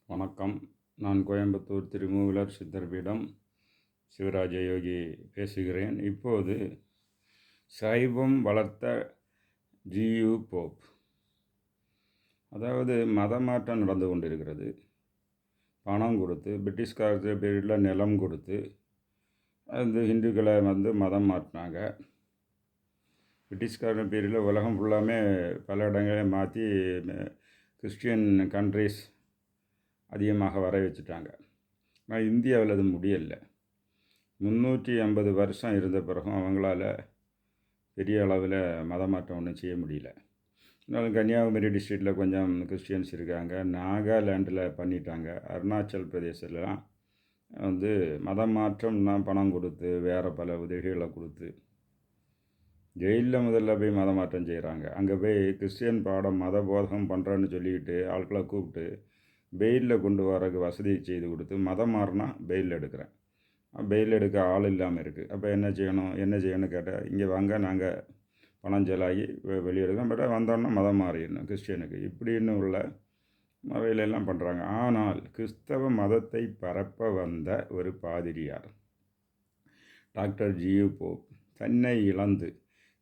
வணக்கம். நான் கோயம்புத்தூர் திருமூலர் சித்தர்பீடம் சிவராஜ யோகி பேசுகிறேன். இப்போது சைவம் வளர்த்த ஜியு போப், அதாவது மதமாற்றம் நடந்து கொண்டிருக்கிறது. பணம் கொடுத்து பிரிட்டிஷ்காரத்து பீரியடில் நிலம் கொடுத்து இந்துக்களை மதம் மாற்றினாங்க. பிரிட்டிஷ்காரன் பீரியடில் உலகம் ஃபுல்லாமே பல இடங்களையும் மாற்றி கிறிஸ்டியன் கண்ட்ரிஸ் அதிகமாக வர வச்சுட்டாங்க. ஆனால் இந்தியாவில் அது முடியலை. 350 வருஷம் இருந்த பிறகும் அவங்களால பெரிய அளவில் மதமாற்றம் ஒன்றும் செய்ய முடியல. இருந்தாலும் கன்னியாகுமரி டிஸ்ட்ரிக்டில் கொஞ்சம் கிறிஸ்டியன்ஸ் இருக்காங்க. நாகாலாண்டில் பண்ணிட்டாங்க. அருணாச்சல் பிரதேசத்துலலாம் மதம் மாற்றம்னா பணம் கொடுத்து வேறு பல உதவிகளை கொடுத்து ஜெயிலில் முதல்ல போய் மதமாற்றம் செய்கிறாங்க. அங்கே போய் கிறிஸ்டியன் பாடம் மத போதகம் பண்ணுறேன்னு சொல்லிக்கிட்டு ஆட்களை கூப்பிட்டு பெயிலில் கொண்டு வரக்கு வசதி செய்து கொடுத்து மதம் மாறினா பெயில் எடுக்கிறேன். பெயில் எடுக்க ஆள் இல்லாமல் இருக்குது. அப்போ என்ன செய்யணும்னு கேட்டால், இங்கே வாங்க நாங்கள் பணம் செலாகி வெளியெடுக்கிறோம், பட் வந்தோன்னா மதம் மாறிடணும் கிறிஸ்டியனுக்கு இப்படின்னு உள்ள முறையிலெல்லாம் பண்ணுறாங்க. ஆனால் கிறிஸ்தவ மதத்தை பரப்ப வந்த ஒரு பாதிரியார் டாக்டர் ஜியு போப் தன்னை இழந்து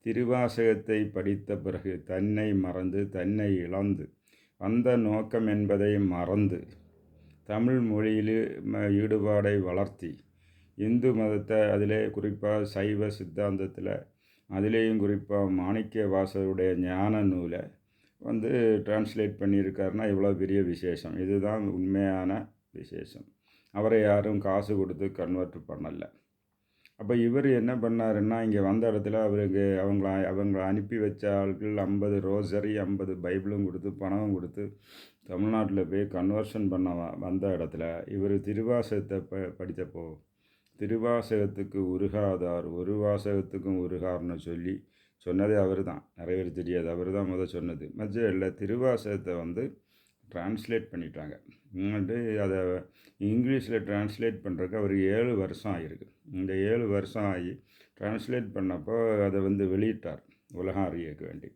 திருவாசகத்தை படித்த பிறகு தன்னை மறந்து தன்னை இழந்து வந்த நோக்கம் என்பதை மறந்து தமிழ் மொழியில் ஈடுபாடை வளர்த்தி இந்து மதத்தை அதிலே குறிப்பாக சைவ சித்தாந்தத்தில் அதிலேயும் குறிப்பாக மாணிக்க வாசகருடைய ஞான நூலை டிரான்ஸ்லேட் பண்ணியிருக்காருன்னா இவ்வளோ பெரிய விசேஷம். இதுதான் உண்மையான விசேஷம். அவரை யாரும் காசு கொடுத்து கன்வெர்ட் பண்ணலை. அப்போ இவர் என்ன பண்ணாருன்னா, இங்கே வந்த இடத்துல அவருக்கு அவங்கள அனுப்பி வச்ச ஆட்கள் 50 ரோசரி 50 பைபிளும் கொடுத்து பணமும் கொடுத்து தமிழ்நாட்டில் போய் கன்வர்ஷன் பண்ண வந்த இடத்துல இவர் திருவாசகத்தை படித்தப்போ திருவாசகத்துக்கு உருகாதார் ஒரு வாசகத்துக்கும் உருகார்னு சொன்னதே அவர் தான். நிறைய பேர் தெரியாது, அவர் தான் சொன்னது. இல்லை திருவாசகத்தை டிரான்ஸ்லேட் பண்ணிட்டாங்க. அதை இங்கிலீஷில் டிரான்ஸ்லேட் பண்ணுறதுக்கு அவருக்கு 7 வருஷம் ஆகிருக்கு. இந்த 7 வருஷம் ஆகி டிரான்ஸ்லேட் பண்ணப்போ அதை வெளியிட்டார் உலகம் அறியக்க வேண்டி.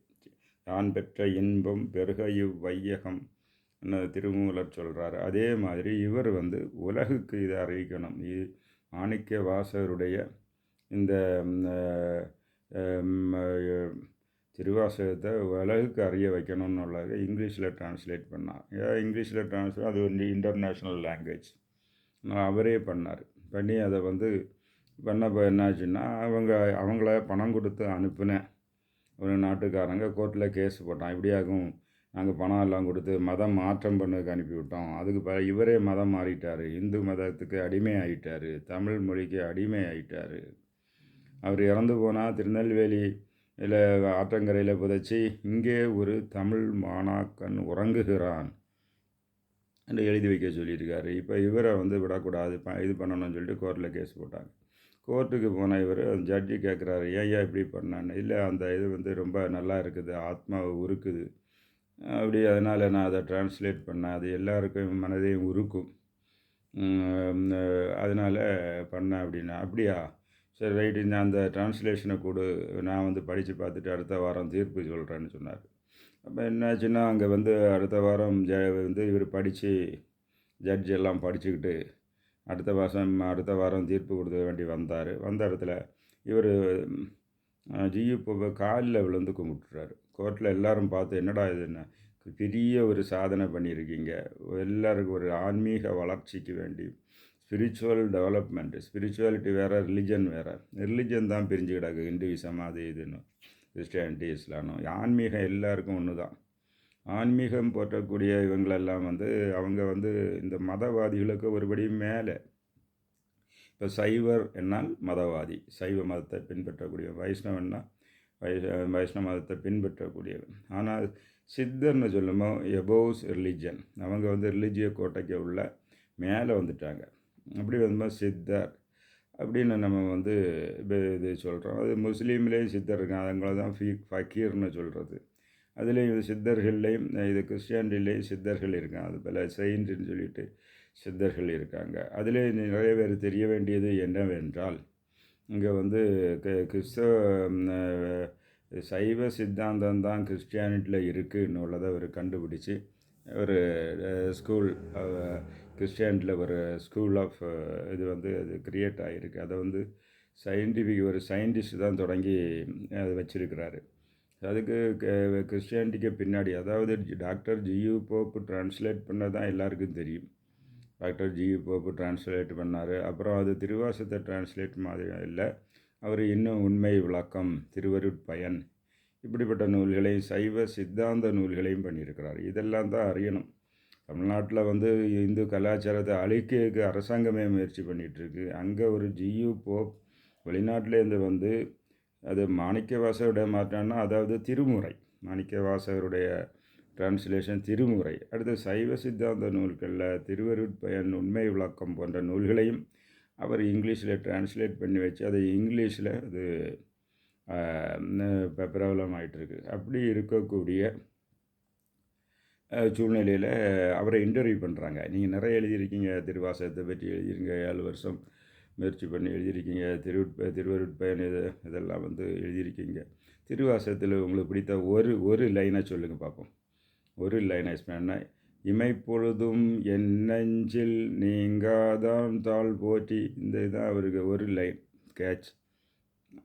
தான் பெற்ற இன்பம் பெருக வையகம் திருமூலர் சொல்கிறார். அதே மாதிரி இவர் உலகுக்கு இதை அறிவிக்கணும். மாணிக்க வாசகருடைய இந்த திருவாசகத்தை உலகுக்கு அறிய வைக்கணும்னு உள்ளதை இங்கிலீஷில் டிரான்ஸ்லேட் பண்ணார். இங்கிலீஷில் டிரான்ஸ்லேட் அது இன்டர்நேஷ்னல் லாங்குவேஜ் அவரே பண்ணார். பண்ணி அதை பண்ணப்போ என்னாச்சுன்னா அவங்கள பணம் கொடுத்து அனுப்பின ஒரு நாட்டுக்காரங்க கோர்ட்டில் கேஸ் போட்டான். இப்படியாகும், நாங்கள் பணம் எல்லாம் கொடுத்து மதம் மாற்றம் பண்ணதுக்கு அனுப்பிவிட்டோம், அதுக்கு இவரே மதம் மாறிட்டார், இந்து மதத்துக்கு அடிமை ஆகிட்டார், தமிழ் மொழிக்கு அடிமை ஆகிட்டார். அவர் இறந்து போனால் திருநெல்வேலி ஆற்றங்கரையில் புதைச்சி இங்கே ஒரு தமிழ் மாணாக்கன் உறங்குகிறான் என்று எழுதி வைக்க சொல்லியிருக்காரு. இப்போ இவரை விடக்கூடாது, இது பண்ணணும்னு சொல்லிட்டு கோர்ட்டில் கேஸ் போட்டாங்க. கோர்ட்டுக்கு போன இவர் ஜட்ஜி கேட்குறாரு, ஏன் இப்படி பண்ணான்னு. இல்லை, அந்த இது ரொம்ப நல்லா இருக்குது, ஆத்மாவை உருக்குது, அப்படி அதனால் நான் அதை டிரான்ஸ்லேட் பண்ணேன், அது எல்லாருக்கும் மனதையும் உருக்கும், அதனால் பண்ணேன் அப்படின்னா. அப்படியா, சரி ரைட்டு, நான் அந்த டிரான்ஸ்லேஷனை கொடு, நான் படித்து பார்த்துட்டு அடுத்த வாரம் தீர்ப்பு சொல்கிறேன்னு சொன்னார். அப்போ என்னாச்சுன்னா அங்கே அடுத்த வாரம் இவர் படித்து ஜட்ஜ் எல்லாம் படிச்சுக்கிட்டு அடுத்த வாரம் தீர்ப்பு கொடுக்க வேண்டி வந்தார். வந்த இடத்துல இவர் ஜியு போவை காலில் விழுந்து கும்பிட்டுறாரு. கோர்ட்டில் எல்லாரும் பார்த்து, என்னடா இது, என்ன பெரிய ஒரு சாதனை பண்ணியிருக்கீங்க, எல்லாருக்கும் ஒரு ஆன்மீக வளர்ச்சிக்கு வேண்டி ஸ்பிரிச்சுவல் டெவலப்மெண்ட்டு, ஸ்பிரிச்சுவாலிட்டி வேறு, ரிலிஜன் வேறு. ரிலிஜன் தான் பிரிஞ்சு கிடக்கு, ஹிந்துவிசம் அது இதுன்னு, கிறிஸ்டியானிட்டி இஸ்லாமும். ஆன்மீகம் எல்லாருக்கும் ஒன்று தான். ஆன்மீகம் போற்றக்கூடிய இவங்களெல்லாம் அவங்க இந்த மதவாதிகளுக்கு ஒருபடி மேலே. இப்போ சைவர் என்னால் மதவாதி, சைவ மதத்தை பின்பற்றக்கூடிய, வைஷ்ணவன்னா வைஷ்ணவ மதத்தை பின்பற்றக்கூடியவன். ஆனால் சித்தர்னு சொல்லுமோ எபோவ்ஸ் ரிலிஜன், அவங்க ரிலிஜிய கோட்டைக்கு உள்ள மேலே வந்துட்டாங்க. அப்படி சித்தர் அப்படின்னு நம்ம இது சொல்கிறோம். அது முஸ்லீம்லேயும் சித்தர் இருக்காங்க, அவங்கள தான் ஃபக்கீர்னு சொல்கிறது. அதுலேயும் இது சித்தர்கள்லேயும், இது கிறிஸ்டியானிட்டிலேயும் சித்தர்கள் இருக்காங்க. அது போல் செயின்ட்னு சொல்லிட்டு சித்தர்கள் இருக்காங்க. அதிலே நிறைய பேர் தெரிய வேண்டியது என்னவென்றால், இங்கே கிறிஸ்தவ சைவ சித்தாந்தம் தான் கிறிஸ்டியானிட்டியில் இருக்குதுன்னு உள்ளதை அவர் கண்டுபிடிச்சி ஒரு ஸ்கூல் கிறிஸ்டியனில் ஒரு ஸ்கூல் ஆஃப் இது வந்து அது கிரியேட் ஆகிருக்கு. அதை வந்து ஒரு சயின்டிஸ்ட் தான் தொடங்கி அதை வச்சிருக்கிறாரு. அதுக்கு கிறிஸ்டியானிட்டிக்கு பின்னாடி, அதாவது டாக்டர் ஜியு போப் டிரான்ஸ்லேட் பண்ண தான் எல்லாருக்கும் தெரியும். டாக்டர் ஜியு போப் டிரான்ஸ்லேட் பண்ணார். அப்புறம் அது திருவாசகத்தை டிரான்ஸ்லேட் மாதிரி இல்லை, அவர் இன்னும் உண்மை விளக்கம், திருவருட்பயன், இப்படிப்பட்ட நூல்களையும் சைவ சித்தாந்த நூல்களையும் பண்ணியிருக்கிறார். இதெல்லாம் தான் அறியணும். தமிழ்நாட்டில் வந்து இந்து கலாச்சாரத்தை அழிக்கிறதுக்கு அரசாங்கமே முயற்சி பண்ணிகிட்ருக்கு. அங்கே ஒரு ஜியு போப் வெளிநாட்டிலேருந்து வந்து அது மாணிக்கவாசகருடைய மாற்றான்னா, அதாவது திருமுறை, மாணிக்கவாசகருடைய டிரான்ஸ்லேஷன் திருமுறை. அடுத்து சைவ சித்தாந்த நூல்களில் திருவருட்பயன், உண்மை விளக்கம் போன்ற நூல்களையும் அவர் இங்கிலீஷில் டிரான்ஸ்லேட் பண்ணி வச்சு அதை இங்கிலீஷில் அது இப்போ பிரபலமாயிட்டிருக்கு. அப்படி இருக்கக்கூடிய சூழ்நிலையில் அவரை இன்டர்வியூ பண்ணுறாங்க. நீங்கள் நிறைய எழுதியிருக்கீங்க, திருவாசகத்தை பற்றி எழுதியிருங்க, 7 வருஷம் முயற்சி பண்ணி எழுதியிருக்கீங்க, திருவருட்பயன் இதெல்லாம் வந்து எழுதியிருக்கீங்க. திருவாசகத்தில் உங்களுக்கு பிடித்த ஒரு லைனை சொல்லுங்கள் பார்ப்போம். ஒரு லைனை பண்ண, இமைப்பொழுதும் என் நெஞ்சில் நீங்காதான் தாழ் போற்றி, இந்த இதுதான் அவருக்கு ஒரு லைன் கேட்ச்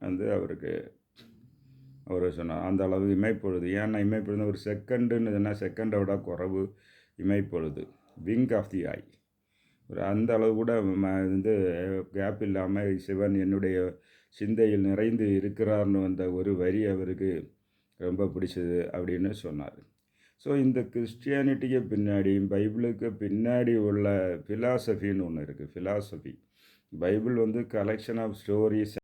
வந்து அவருக்கு அவர் சொன்னார். அந்த அளவு இமைப்பொழுது, ஏன்னா இமைப்பொழுது ஒரு செகண்டுன்னு சொன்னால் செகண்டை விட குறைவு இமைப்பொழுது, விங்க் ஆஃப் தி ஐ, ஒரு அந்த அளவு கூட வந்து கேப் இல்லாமல் சிவன் என்னுடைய சிந்தையில் நிறைந்து இருக்கிறார்னு வந்த ஒரு வரி அவருக்கு ரொம்ப பிடிச்சது அப்படின்னு சொன்னார். ஸோ இந்த கிறிஸ்டியானிட்டிக்கு பின்னாடி, பைபிளுக்கு பின்னாடி உள்ள ஃபிலாசபின்னு ஒன்று இருக்குது. ஃபிலாசபி, பைபிள் வந்து கலெக்ஷன் ஆஃப் ஸ்டோரிஸ்